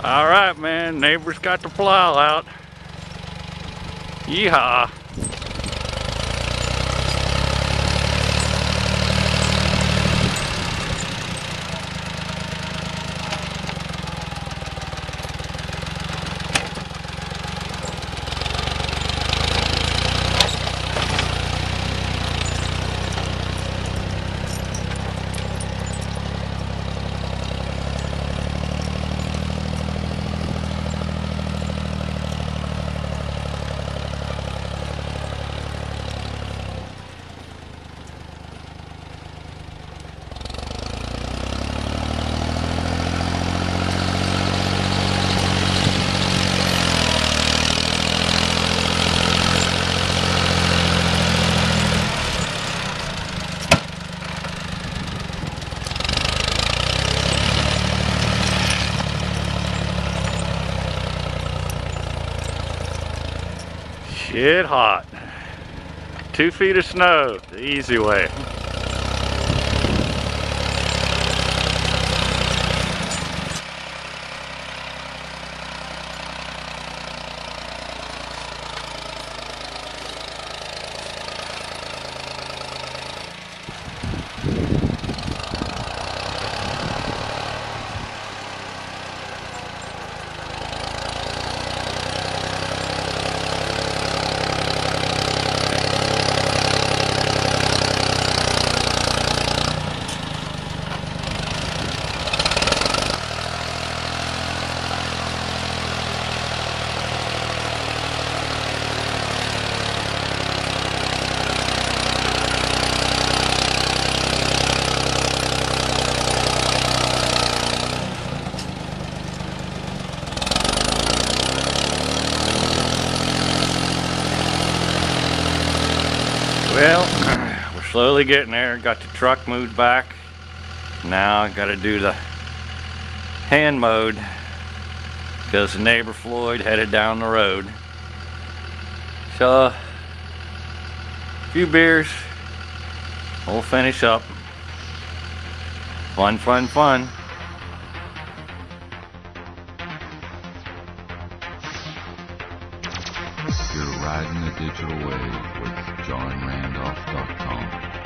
All right, man. Neighbor's got the plow out. Yeehaw. Shit hot. 2 feet of snow, the easy way. Well, we're slowly getting there. Got the truck moved back. Now I got to do the hand mode because the neighbor Floyd headed down the road. So, a few beers, we'll finish up. Fun, fun, fun. You're riding the digital wave with JohnRandolph.com.